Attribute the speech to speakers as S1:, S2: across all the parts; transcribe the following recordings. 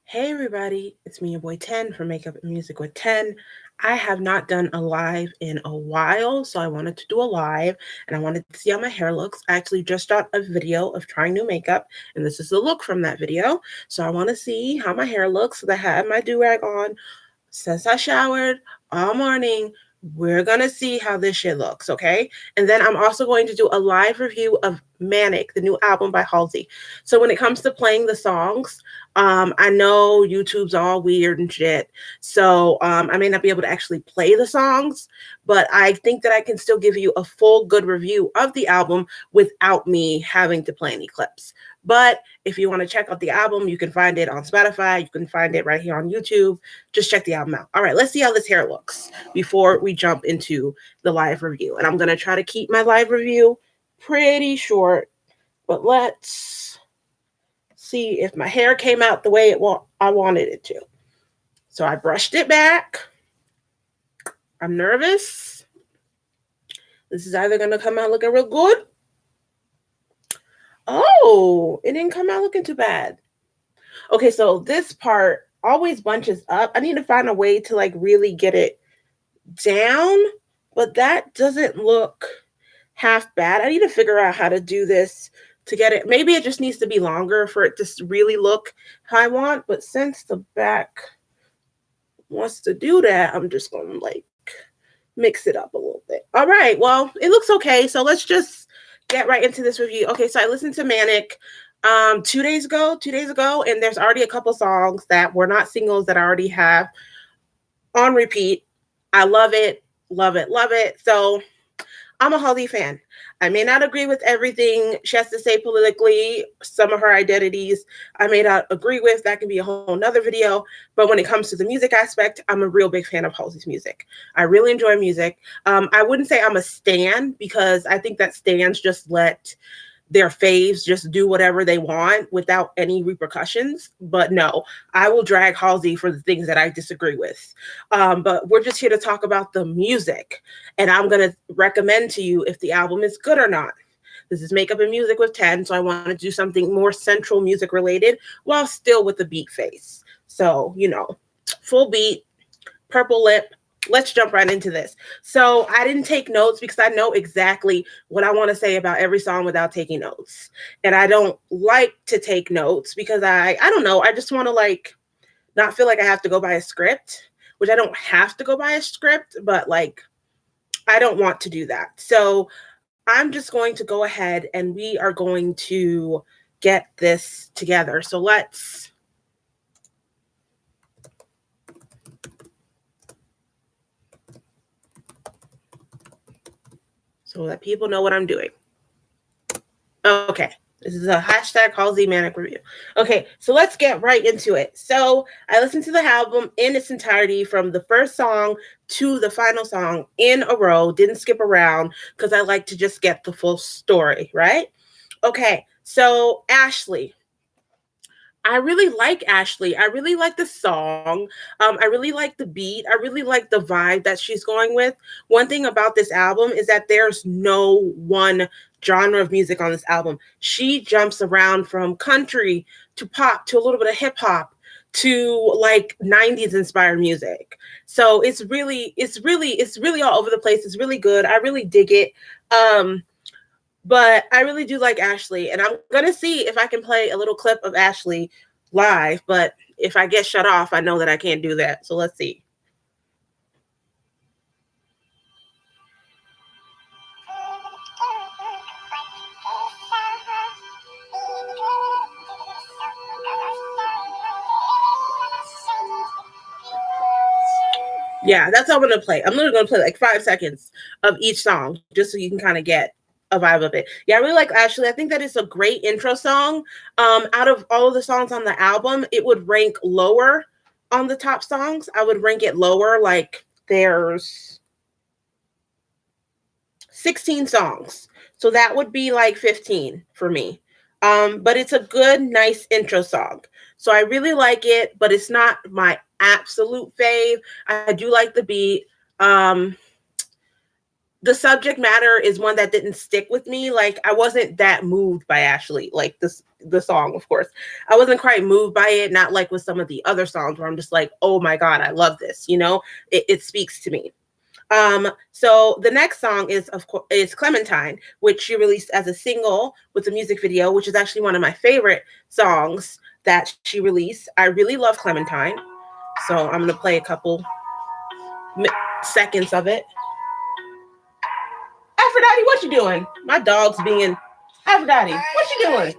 S1: Hey everybody, it's me, your boy 10 from Makeup and Music with 10. I have not done a live in a while, so I wanted to do a live and I wanted to see how my hair looks. I actually just shot a video of trying new makeup, and this is the look from that video. So I want to see how my hair looks. So I had my do-rag on since I showered all morning. We're going to see how this shit looks, okay? And then I'm also going to do a live review of Manic, the new album by Halsey. So when it comes to playing the songs, I know YouTube's all weird and shit. So I may not be able to actually play the songs, but I think that I can still give you a full good review of the album without me having to play any clips. But if you want to check out the album, you can find it on Spotify. You can find it right here on YouTube. Just check the album out. All right, let's see how this hair looks before we jump into the live review. And I'm going to try to keep my live review pretty short, but let's see if my hair came out the way I wanted it to. So I brushed it back. I'm nervous. This is either going to come out looking real good. Oh, it didn't come out looking too bad. Okay, so this part always bunches up. I need to find a way to like really get it down, but that doesn't look half bad. I need to figure out how to do this to get it. Maybe it just needs to be longer for it to really look how I want, but since the back wants to do that, I'm just going to like mix it up a little bit. All right, well, it looks okay. So let's just get right into this review. Okay, so I listened to Manic 2 days ago, and there's already a couple songs that were not singles that I already have on repeat. I love it, love it, love it. So I'm a Halsey fan. I may not agree with everything she has to say politically, some of her identities I may not agree with. That can be a whole nother video. But when it comes to the music aspect, I'm a real big fan of Halsey's music. I really enjoy music. I wouldn't say I'm a stan because I think that stans just let their faves just do whatever they want without any repercussions. But no, I will drag Halsey for the things that I disagree with. But we're just here to talk about the music. And I'm going to recommend to you if the album is good or not. This is Makeup and Music with 10. So I want to do something more central music related while still with the beat face. So, full beat, purple lip. Let's jump right into this. So I didn't take notes because I know exactly what I want to say about every song without taking notes. And I don't like to take notes because I don't know. I just want to like not feel like I have to go by a script, which I don't have to go by a script, but like I don't want to do that. So I'm just going to go ahead and we are going to get this together. So let's so that people know what I'm doing. Okay. This is a hashtag Halsey Manic review. Okay, so let's get right into it. So I listened to the album in its entirety from the first song to the final song in a row, didn't skip around because I like to just get the full story, right? Okay, so Ashley. I really like Ashley. I really like the song. I really like the beat. I really like the vibe that she's going with. One thing about this album is that there's no one genre of music on this album. She jumps around from country to pop to a little bit of hip hop to like 90s inspired music. So it's really all over the place. It's really good. I really dig it. But I really do like Ashley, and I'm gonna see if I can play a little clip of Ashley live. But if I get shut off, I know that I can't do that. So let's see. Yeah, that's all I'm gonna play. I'm literally gonna play like 5 seconds of each song just so you can kind of get a vibe of it. Yeah, I really like Ashley. I think that it's a great intro song. Out of all of the songs on the album, it would rank lower on the top songs. I would rank it lower. Like there's 16 songs. So that would be like 15 for me. But it's a good, nice intro song. So I really like it, but it's not my absolute fave. I do like the beat. the subject matter is one that didn't stick with me. Like I wasn't that moved by Ashley, like the song, of course. I wasn't quite moved by it, not like with some of the other songs where I'm just like, oh my God, I love this, you know? It speaks to me. So the next song is of course is Clementine, which she released as a single with a music video, which is actually one of my favorite songs that she released. I really love Clementine. So I'm gonna play a couple seconds of it. Aphrodite, what you doing? My dog's being Aphrodite, what you doing?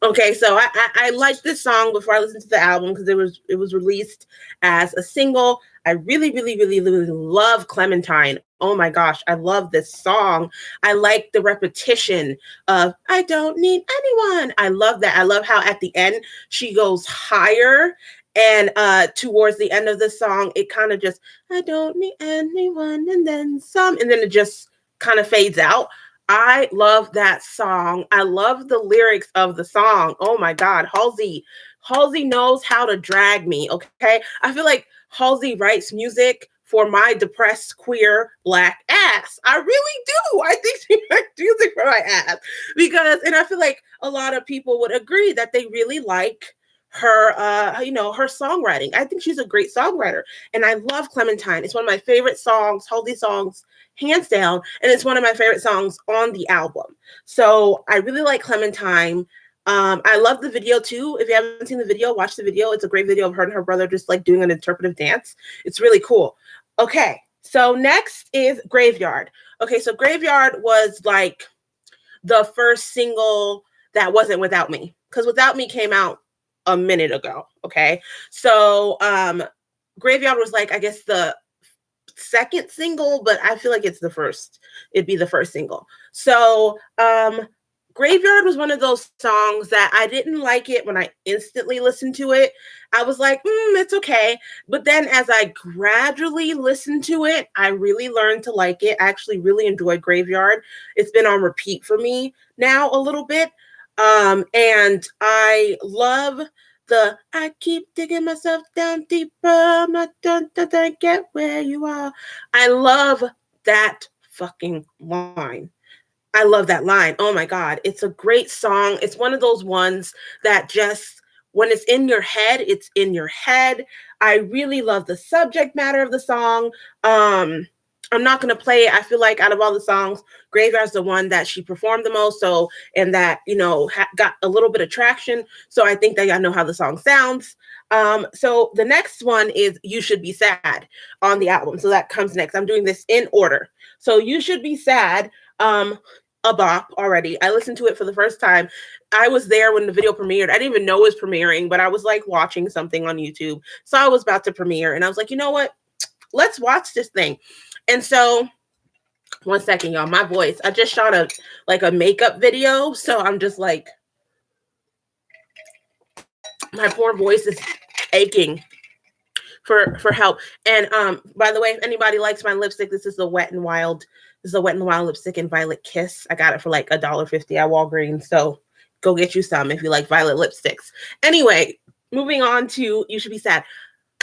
S1: Okay, so I liked this song before I listened to the album because it was released as a single. I really, really, really, really love Clementine. Oh my gosh, I love this song. I like the repetition of I don't need anyone. I love that. I love how at the end she goes higher, and towards the end of the song, it kind of just I don't need anyone, and then some, and then it just kind of fades out. I love that song. I love the lyrics of the song. Oh my God, Halsey knows how to drag me. Okay, I feel like Halsey writes music for my depressed queer Black ass. I really do. I think she writes music for my ass because, and I feel like a lot of people would agree that they really like her her songwriting. I think she's a great songwriter, and I love Clementine. It's one of my favorite songs, Halsey songs, hands down, and it's one of my favorite songs on the album. So I really like Clementine. I love the video too. If you haven't seen the video, watch the video. It's a great video of her and her brother just like doing an interpretive dance. It's really cool. Okay, so next is Graveyard. Okay, so Graveyard was like the first single that wasn't Without Me, because Without Me came out a minute ago. Okay, so Graveyard was like, I guess, the second single, but I feel like it's the first. It'd be the first single. So Graveyard was one of those songs that I didn't like it when I instantly listened to it. I was like, it's okay. But then as I gradually listened to it, I really learned to like it. I actually really enjoyed Graveyard. It's been on repeat for me now a little bit. And I love the I keep digging myself down deeper. I'm not done to get where you are. I love that fucking line. I love that line. Oh my God. It's a great song. It's one of those ones that just, when it's in your head, it's in your head. I really love the subject matter of the song. I'm not going to play it. I feel like out of all the songs, Graveyard's the one that she performed the most. So, and that, got a little bit of traction. So I think that y'all know how the song sounds. So the next one is You Should Be Sad on the album. So that comes next. I'm doing this in order. So You Should Be Sad, a bop already. I listened to it for the first time. I was there when the video premiered. I didn't even know it was premiering, but I was like watching something on YouTube. So I was about to premiere and I was like, you know what? Let's watch this thing. And so, one second, y'all, my voice. I just shot a makeup video. So I'm just like, my poor voice is aching for help. And by the way, if anybody likes my lipstick, this is the Wet n Wild. This is a Wet n Wild lipstick in Violet Kiss. I got it for like $1.50 at Walgreens. So go get you some if you like violet lipsticks. Anyway, moving on to You Should Be Sad.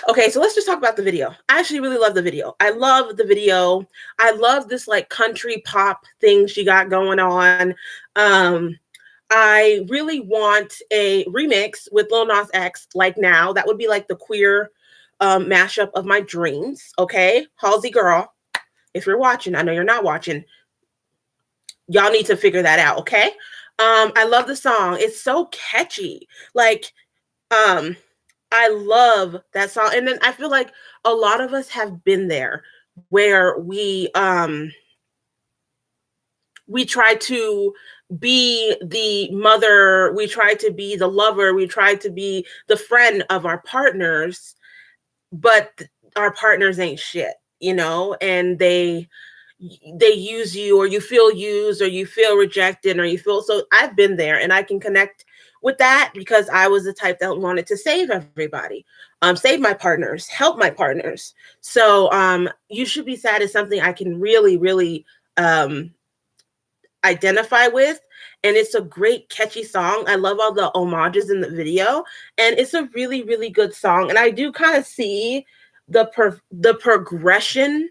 S1: Okay, so let's just talk about the video. I actually really love the video. I love the video. I love this like country pop thing she got going on. I really want a remix with Lil Nas X like now. That would be like the queer mashup of my dreams. Okay, Halsey girl, if you're watching, I know you're not watching. Y'all need to figure that out, okay? I love the song. It's so catchy. Like, I love that song. And then I feel like a lot of us have been there where we try to be the mother, we try to be the lover, we try to be the friend of our partners, but our partners ain't shit, and they use you, or you feel used, or you feel rejected, or you feel. So I've been there and I can connect with that because I was the type that wanted to save everybody, save my partners, help my partners. So You Should Be Sad is something I can really, really identify with. And it's a great catchy song. I love all the homages in the video, and it's a really, really good song. And I do kind of see the progression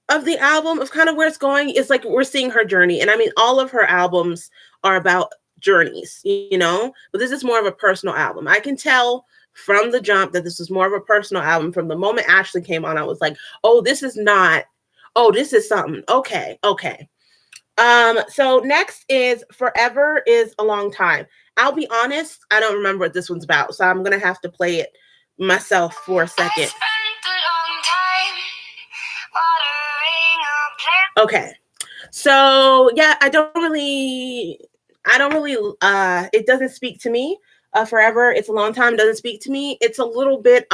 S1: of the album of kind of where it's going is like we're seeing her journey. And I mean, all of her albums are about journeys, you know, but this is more of a personal album. I can tell from the jump that this is more of a personal album. From the moment Ashley came on, I was like, oh, this is not, oh, this is something. Okay, okay. So next is Forever is a Long Time. I'll be honest, I don't remember what this one's about, so I'm gonna have to play it myself for a second. Okay. So yeah, I don't really it doesn't speak to me. Forever, it's a long time, doesn't speak to me. It's a little bit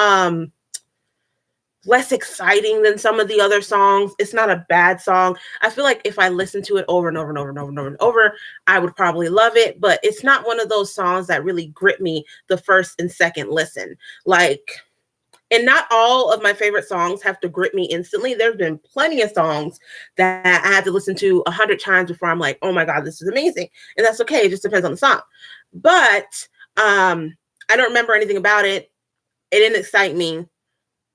S1: less exciting than some of the other songs. It's not a bad song. I feel like if I listen to it over and over and over and over and over and over, I would probably love it, but it's not one of those songs that really grip me the first and second listen. Like, and not all of my favorite songs have to grip me instantly. There's been plenty of songs that I had to listen to 100 times before I'm like, oh my God, this is amazing. And that's okay. It just depends on the song. But I don't remember anything about it. It didn't excite me.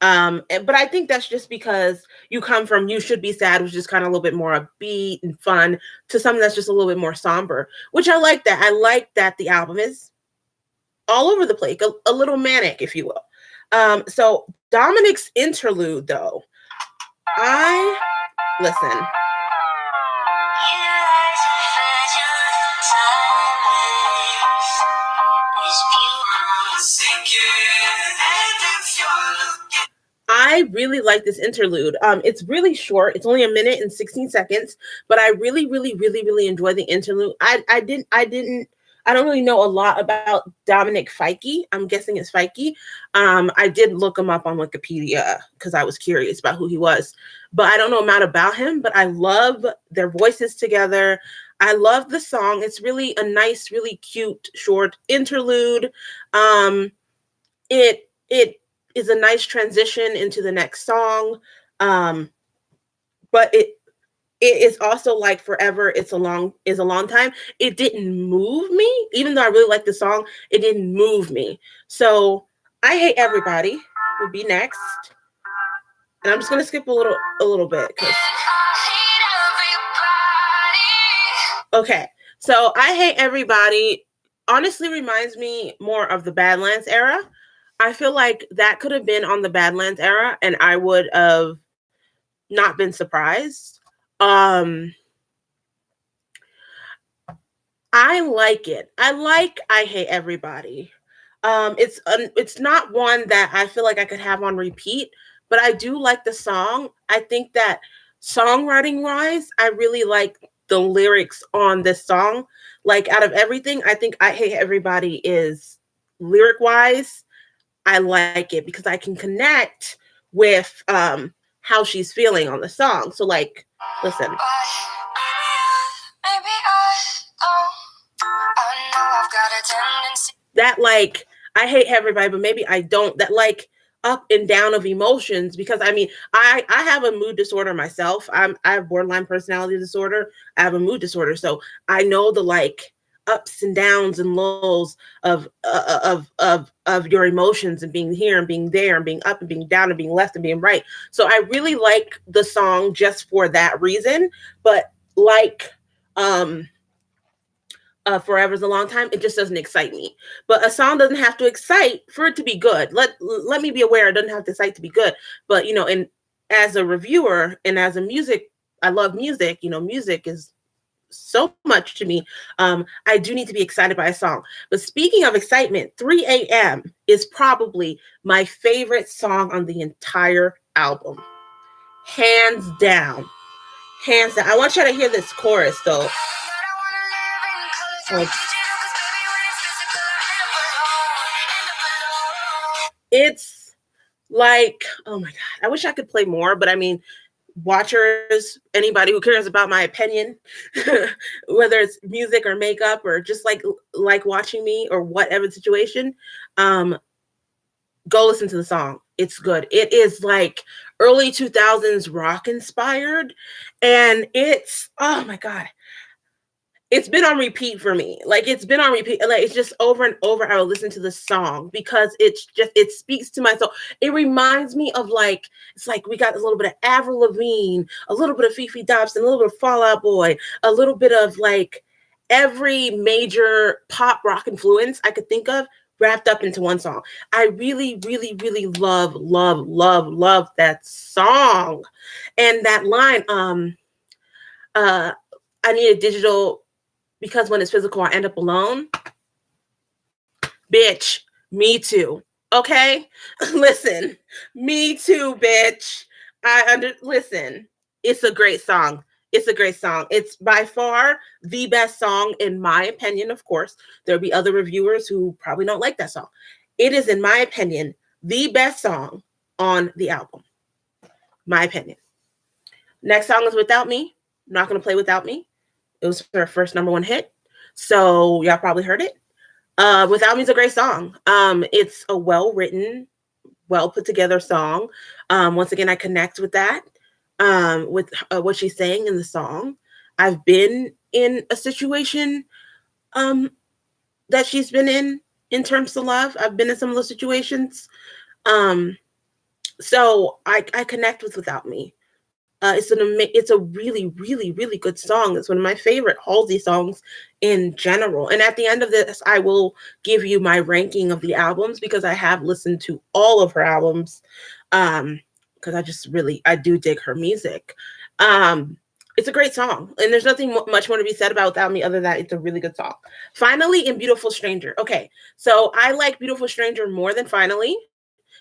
S1: But I think that's just because you come from You Should Be Sad, which is kind of a little bit more upbeat and fun, to something that's just a little bit more somber, which I like that. I like that the album is all over the place, a little manic, if you will. So Dominic's interlude, though, listen. I really like this interlude. It's really short. It's only 1 minute and 16 seconds, but I really, really, really, really enjoy the interlude. I don't really know a lot about Dominic Fike. I'm guessing it's Fike. I did look him up on Wikipedia because I was curious about who he was, but I don't know a lot about him, but I love their voices together. I love the song. It's really a nice, really cute, short interlude. It is a nice transition into the next song. But it is also like Forever is a long time. It didn't move me, even though I really like the song. It didn't move me. So I Hate Everybody would be next, and I'm just gonna skip a little bit. Okay, so I Hate Everybody honestly reminds me more of the Badlands era. I feel like that could have been on the Badlands era, and I would have not been surprised. I like it. I Hate Everybody. It's not one that I feel like I could have on repeat, but I do like the song. I think that songwriting wise, I really like the lyrics on this song. Like, out of everything, I think I Hate Everybody is lyric wise. I like it because I can connect with how she's feeling on the song. So, like, listen. That, like, I hate everybody, but maybe I don't. That, like, up and down of emotions, because I mean, I have a mood disorder myself. I have borderline personality disorder. I have a mood disorder, so I know the, like, ups and downs and lows of your emotions, and being here and being there and being up and being down and being left and being right. So I really like the song just for that reason. But like Forever's a Long Time, it just doesn't excite me. But a song doesn't have to excite for it to be good. Let me be aware, it doesn't have to excite to be good. But, you know, and as a reviewer and as a music, I love music. You know, music is so much to me. I do need to be excited by a song. But speaking of excitement, 3 a.m. is probably my favorite song on the entire album. Hands down. Hands down. I want you to hear this chorus, though. It's like, oh my God, I wish I could play more, but I mean, watchers, anybody who cares about my opinion, whether it's music or makeup or just like watching me or whatever the situation, go listen to the song. It's good. It is like early 2000s rock inspired, and it's, oh my God, it's been on repeat for me. Like it's been on repeat. Like it's just over and over. I will listen to the song because it speaks to my soul. It reminds me of like it's like we got a little bit of Avril Lavigne, a little bit of Fifi Dobson, a little bit of Fall Out Boy, a little bit of like every major pop rock influence I could think of wrapped up into one song. I really, really, really love that song. And that line, I need a digital because when it's physical, I end up alone. Bitch, me too. Okay? Listen, me too, bitch. Listen, it's a great song. It's a great song. It's by far the best song, in my opinion, of course. There'll be other reviewers who probably don't like that song. It is, in my opinion, the best song on the album. My opinion. Next song is Without Me. I'm not going to play Without Me. It was her first number one hit. So y'all probably heard it. Without Me is a great song. It's a well-written, well put together song. Once again, I connect with that, with what she's saying in the song. I've been in a situation that she's been in terms of love. I've been in some of those situations. So I connect with Without Me. It's a really, really, really good song. It's one of my favorite Halsey songs in general. And at the end of this, I will give you my ranking of the albums because I have listened to all of her albums. Because I do dig her music. It's a great song, and there's nothing much more to be said about Without Me other than that it's a really good song. Finally, in Beautiful Stranger. Okay, so I like Beautiful Stranger more than Finally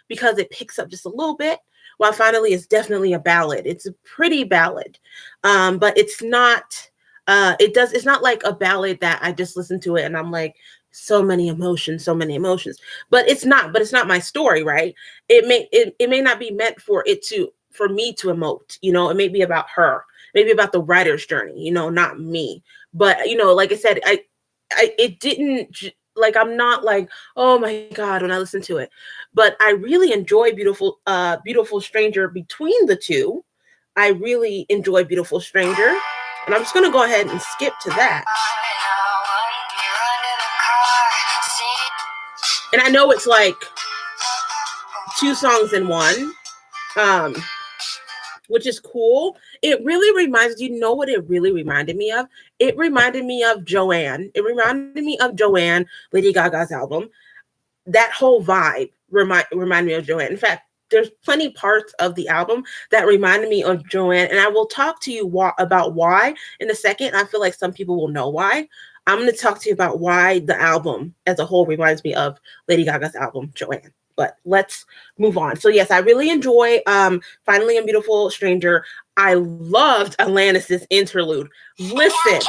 S1: because it picks up just a little bit. While Finally is definitely a ballad. It's a pretty ballad. But it's not it's not like a ballad that I just listen to it and I'm like, so many emotions. But it's not my story, right? It may not be meant for me to emote, it may be about her, maybe about the writer's journey, not me. But like I said, it didn't like, I'm not like, oh my God, when I listen to it. But I really enjoy Beautiful Stranger between the two. I really enjoy Beautiful Stranger. And I'm just going to go ahead and skip to that. And I know it's like 2 songs in one, which is cool. It really reminds, you know what it really reminded me of? It reminded me of Joanne. It reminded me of Joanne, Lady Gaga's album. That whole vibe remind me of Joanne. In fact, there's plenty parts of the album that reminded me of Joanne, and I will talk to you about why in a second. I feel like some people will know why. I'm going to talk to you about why the album as a whole reminds me of Lady Gaga's album, Joanne. But let's move on. So yes, I really enjoy Finally and Beautiful Stranger. I loved Alanis's interlude. Listen.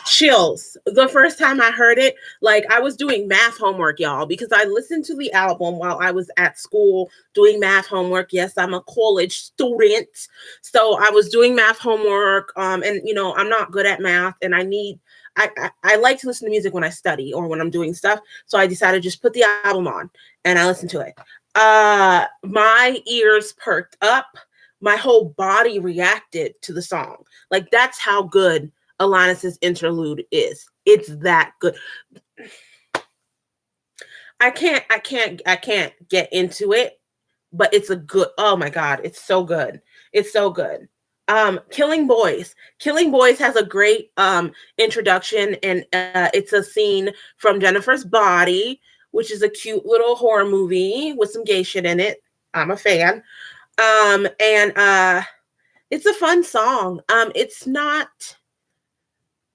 S1: Chills. The first time I heard it, like I was doing math homework, y'all, because I listened to the album while I was at school doing math homework. Yes, I'm a college student. So I was doing math homework. And I'm not good at math and I like to listen to music when I study or when I'm doing stuff. So I decided to just put the album on and I listened to it. My ears perked up. My whole body reacted to the song. Like that's how good Alanis's interlude is. It's that good. I can't get into it, but it's a good, oh my God, it's so good. It's so good. Killing Boys has a great introduction, and it's a scene from Jennifer's Body, which is a cute little horror movie with some gay shit in it. I'm a fan. And it's a fun song. It's not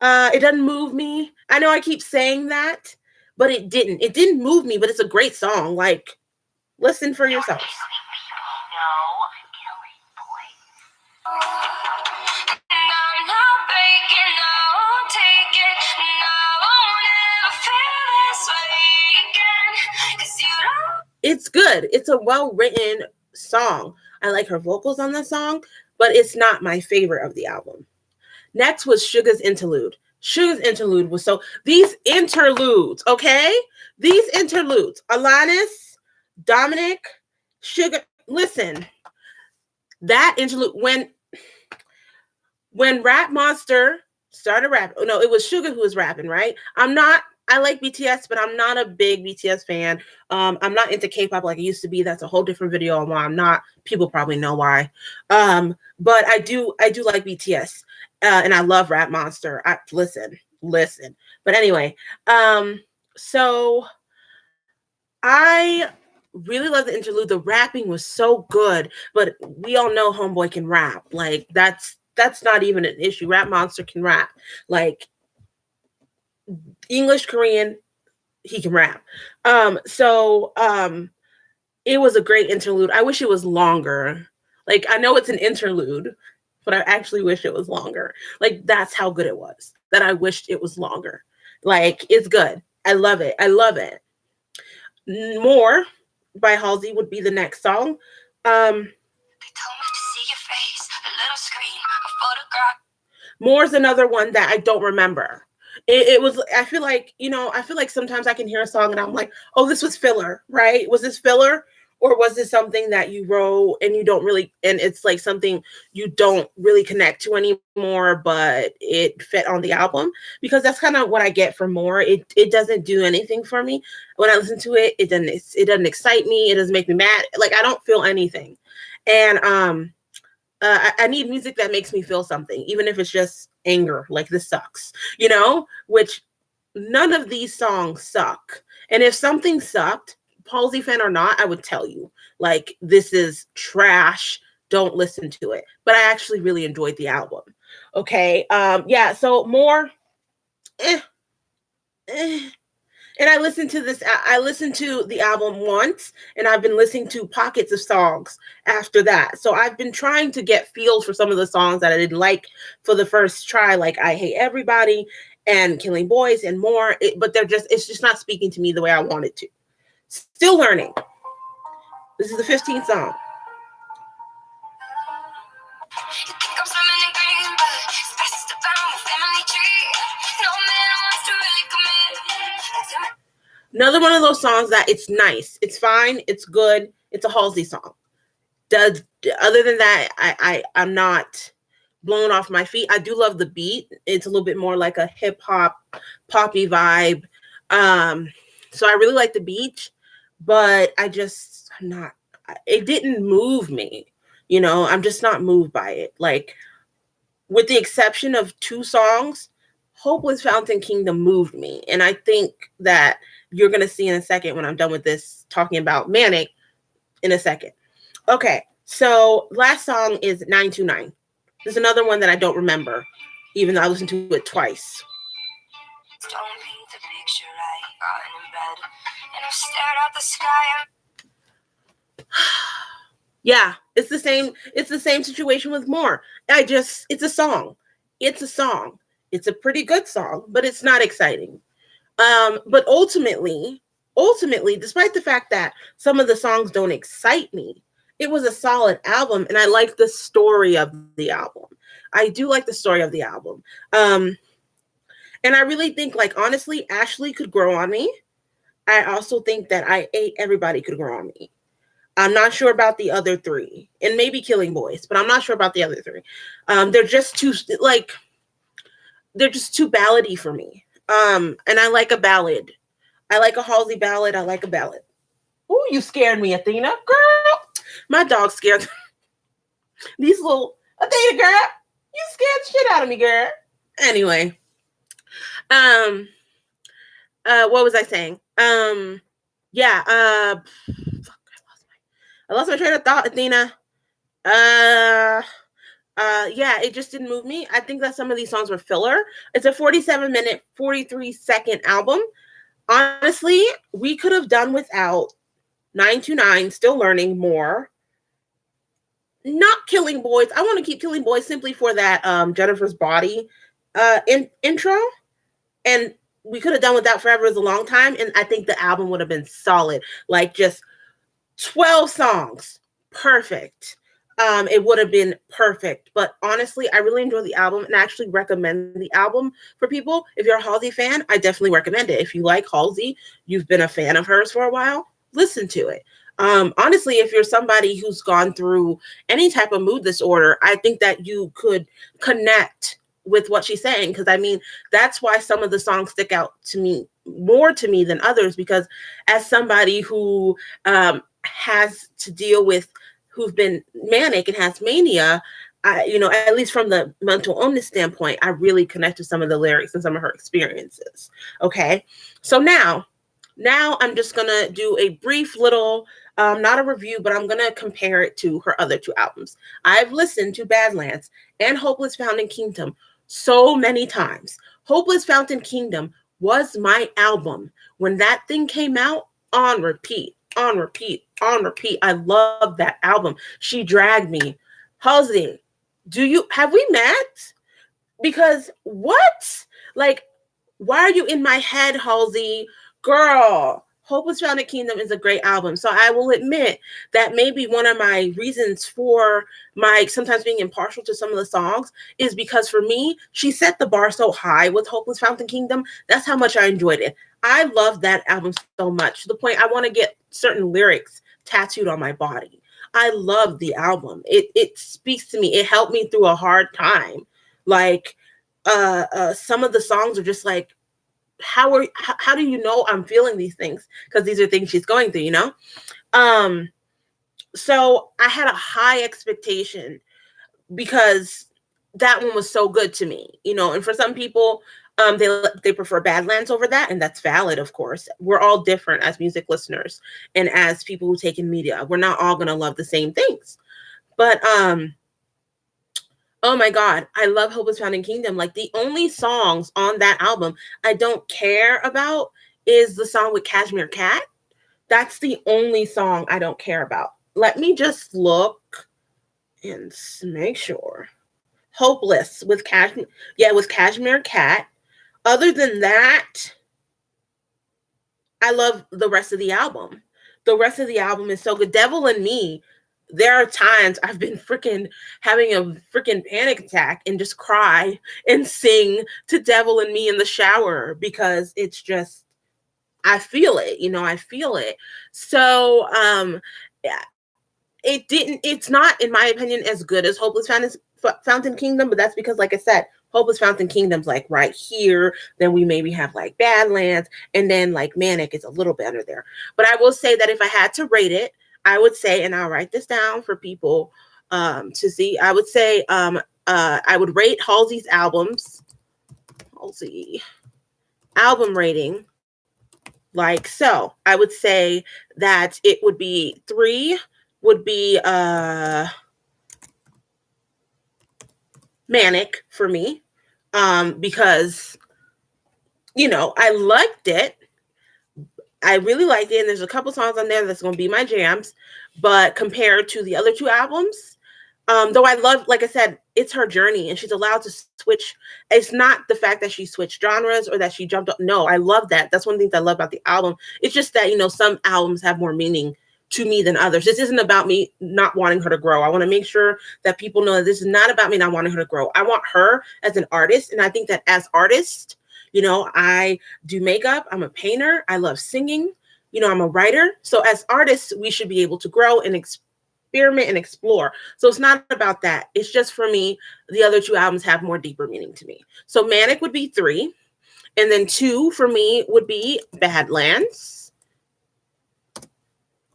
S1: it doesn't move me. I know I keep saying that, but it didn't move me, but it's a great song. Like, listen for yourselves. It's good. It's a well-written song. I like her vocals on the song, but it's not my favorite of the album. Next was Suga's interlude. Suga's interlude was these interludes, okay? These interludes, Alanis, Dominic, Sugar, listen, That interlude when Rap Monster started rapping. No, it was Suga who was rapping, right? I like BTS, but I'm not a big BTS fan. I'm not into K-pop like I used to be. That's a whole different video on why I'm not. People probably know why. But I do like BTS, and I love Rap Monster. Listen. But anyway, so I really love the interlude. The rapping was so good, but we all know Homeboy can rap. Like that's not even an issue. Rap Monster can rap. Like English, Korean, he can rap. It was a great interlude. I wish it was longer. Like I know it's an interlude, but I actually wish it was longer. Like that's how good it was. That I wished it was longer. Like it's good. I love it. I love it. More by Halsey would be the next song. More is another one that I don't remember. It was, I feel like sometimes I can hear a song and I'm like, oh, this was filler, right? Was this filler? Or was this something that you wrote and you don't really, and it's like something you don't really connect to anymore, but it fit on the album? Because that's kind of what I get from More. It doesn't do anything for me. When I listen to it, it doesn't excite me. It doesn't make me mad. Like I don't feel anything. And I need music that makes me feel something, even if it's just anger, like this sucks, which none of these songs suck. And if something sucked, Halsey fan or not, I would tell you, like, this is trash. Don't listen to it. But I actually really enjoyed the album. Okay. Yeah. So More. And I listened to the album once, and I've been listening to pockets of songs after that. So I've been trying to get feels for some of the songs that I didn't like for the first try, like I Hate Everybody and Killing Boys and More. But it's just not speaking to me the way I want it to. Still learning. This is the 15th song. Another one of those songs that it's nice, it's fine, it's good, it's a Halsey song. Other than that, I'm not blown off my feet. I do love the beat. It's a little bit more like a hip hop, poppy vibe. So I really like the beat, but it didn't move me. I'm just not moved by it. Like, with the exception of 2 songs, Hopeless Fountain Kingdom moved me. And I think that you're going to see in a second when I'm done with this, talking about Manic in a second. Okay, so last song is 929. There's another one that I don't remember, even though I listened to it twice. Don't paint the picture I got in bed, and I've stared at the sky. Yeah, it's the same. It's the same situation with More. It's a song. It's a song. It's a pretty good song, but it's not exciting. But ultimately, despite the fact that some of the songs don't excite me, it was a solid album, and I like the story of the album. I do like the story of the album. And I really think, like, honestly, Ashley could grow on me. I also think that I Hate Everybody could grow on me. I'm not sure about the other 3, and maybe Killing Boys, but I'm not sure about the other 3. They're just too ballady for me. And I like a ballad. I like a Halsey ballad. I like a ballad. Ooh, you scared me, Athena. Girl, my dog scared. These little, Athena, girl, you scared the shit out of me, girl. Anyway. What was I saying? Yeah, fuck, I lost my train of thought, Athena. Yeah, it just didn't move me. I think that some of these songs were filler. It's a 47-minute, 43-second album. Honestly, we could have done without 929, Still Learning, More. Not Killing Boys. I want to keep Killing Boys simply for that Jennifer's Body intro. And we could have done without Forever Is a Long Time, and I think the album would have been solid. Like, just 12 songs. Perfect. It would have been perfect. But honestly, I really enjoy the album and actually recommend the album for people. If you're a Halsey fan, I definitely recommend it. If you like Halsey, you've been a fan of hers for a while, listen to it. Honestly, if you're somebody who's gone through any type of mood disorder, I think that you could connect with what she's saying. Because I mean, that's why some of the songs stick out to me more to me than others. Because as somebody who has to deal with, who's been manic and has mania, at least from the mental illness standpoint, I really connect to some of the lyrics and some of her experiences. Okay, so now I'm just gonna do a brief little, not a review, but I'm gonna compare it to her other two albums. I've listened to Badlands and Hopeless Fountain Kingdom so many times. Hopeless Fountain Kingdom was my album when that thing came out, on repeat, on repeat, on repeat. I love that album. She Dragged Me. Halsey, have we met? Because what? Like, why are you in my head, Halsey? Girl, Hopeless Fountain Kingdom is a great album. So I will admit that maybe one of my reasons for my sometimes being impartial to some of the songs is because for me, she set the bar so high with Hopeless Fountain Kingdom. That's how much I enjoyed it. I love that album so much, to the point I want to get certain lyrics tattooed on my body. I love the album. It speaks to me. It helped me through a hard time. Like, some of the songs are just like, how do you know I'm feeling these things? Because these are things she's going through, so I had a high expectation because that one was so good to me, and for some people, they prefer Badlands over that, and that's valid. Of course, we're all different as music listeners and as people who take in media. We're not all gonna love the same things, but oh my God, I love Hopeless Fountain Kingdom. Like, the only songs on that album I don't care about is the song with Cashmere Cat. That's the only song I don't care about. Let me just look and make sure. Hopeless with Cashmere, yeah, with Cashmere Cat. Other than that, I love the rest of the album. The rest of the album is so good. Devil in Me, there are times I've been freaking having a freaking panic attack and just cry and sing to Devil in Me in the shower, because it's just, I feel it, I feel it. So, yeah, it's not, in my opinion, as good as Hopeless Fountain Kingdom, but that's because, like I said, Hopeless Fountain Kingdom's like right here. Then we maybe have like Badlands, and then like Manic is a little better there. But I will say that if I had to rate it, I would say, and I'll write this down for people to see, I would say I would rate Halsey's albums, Halsey album rating, like so. I would say that it would be 3 would be Manic for me, because I liked it. I really liked it, and there's a couple songs on there that's going to be my jams. But compared to the other two albums, though I love, like I said, it's her journey, and she's allowed to switch. It's not the fact that she switched genres or that she jumped up. No, I love that. That's one of the things I love about the album. It's just that, some albums have more meaning to me than others. This isn't about me not wanting her to grow. I want to make sure that people know that this is not about me not wanting her to grow. I want her as an artist, and I think that as artists, I do makeup. I'm a painter. I love singing. I'm a writer. So as artists, we should be able to grow and experiment and explore. So it's not about that. It's just, for me, the other two albums have more deeper meaning to me. So Manic would be 3. And then 2 for me would be Badlands.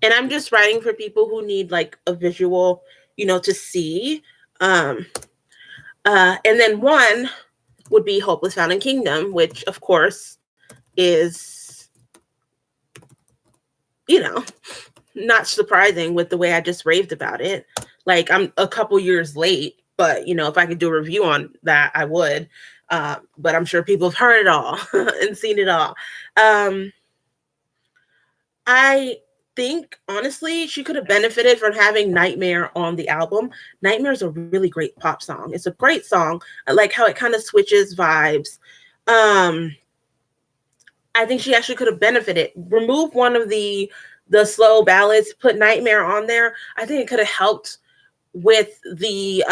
S1: And I'm just writing for people who need like a visual, to see. And then 1 would be Hopeless Fountain Kingdom, which of course is, not surprising with the way I just raved about it. Like, I'm a couple years late, but if I could do a review on that, I would. But I'm sure people have heard it all and seen it all. I think, honestly, she could have benefited from having Nightmare on the album. Nightmare is a really great pop song. It's a great song. I like how it kind of switches vibes. I think she actually could have benefited. Remove one of the slow ballads, put Nightmare on there. I think it could have helped with the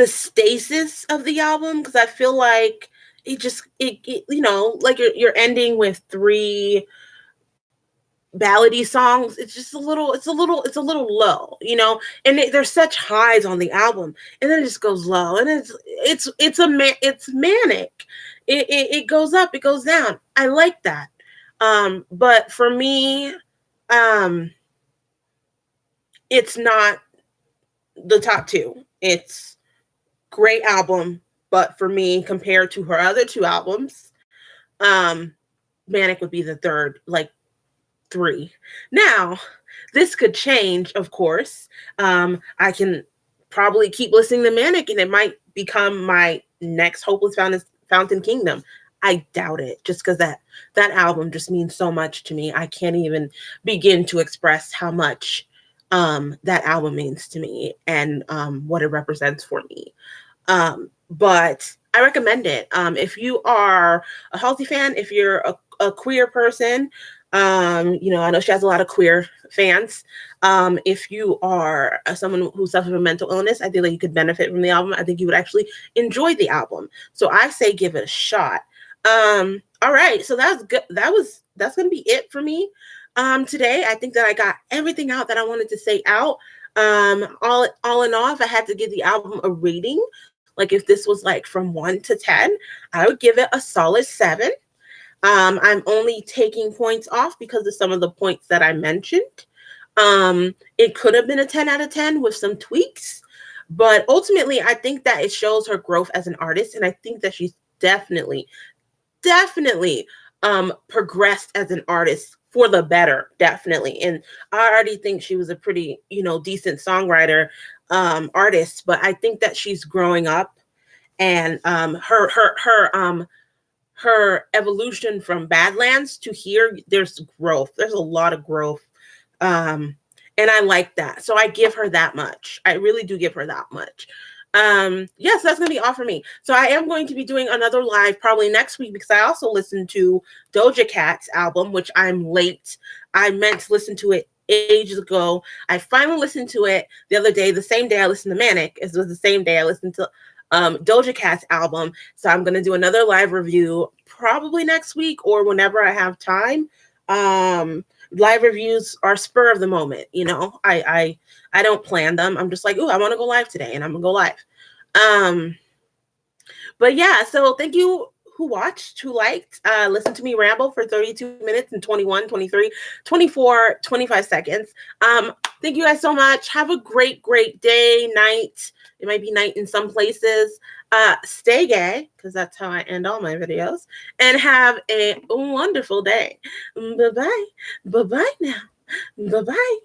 S1: stasis of the album, because I feel like it like you're ending with 3 ballady songs. It's a little low, and there's such highs on the album, and then it just goes low, and it's manic. It goes up, it goes down. I like that. But for me, um it's not the top two. It's great album, but for me, compared to her other two albums, um Manic would be the third, like, three. Now, this could change, of course. I can probably keep listening to Manic, and it might become my next Hopeless Fountain Kingdom. I doubt it, just because that album just means so much to me. I can't even begin to express how much that album means to me, and what it represents for me. But I recommend it. If you are a Halsey fan, if you're a queer person, I know she has a lot of queer fans. If you are someone who suffers from mental illness, I feel like you could benefit from the album. I think you would actually enjoy the album. So I say give it a shot. All right, so that's good. That's gonna be it for me. Today, I think that I got everything out that I wanted to say out. All in all, if I had to give the album a rating, like if this was like from 1 to 10, I would give it a solid 7. I'm only taking points off because of some of the points that I mentioned. It could have been a 10 out of 10 with some tweaks, but ultimately, I think that it shows her growth as an artist, and I think that she's definitely progressed as an artist for the better, definitely. And I already think she was a pretty, decent songwriter, artist, but I think that she's growing up, and her evolution from Badlands to here, there's growth. There's a lot of growth. And I like that. So I give her that much. I really do give her that much. Yes, that's going to be all for me. So I am going to be doing another live probably next week, because I also listened to Doja Cat's album, which I'm late. I meant to listen to it ages ago. I finally listened to it the other day, the same day I listened to Manic. It was the same day I listened to Doja Cat's album. So I'm going to do another live review probably next week or whenever I have time. Live reviews are spur of the moment. I don't plan them. I'm just like, oh, I want to go live today, and I'm gonna go live. But yeah, so thank you who watched, who liked, listen to me ramble for 32 minutes and 21, 23, 24, 25 seconds. Thank you guys so much. Have a great day, night. It might be night in some places. Stay gay, because that's how I end all my videos. And have a wonderful day. Bye-bye. Bye-bye now. Bye-bye.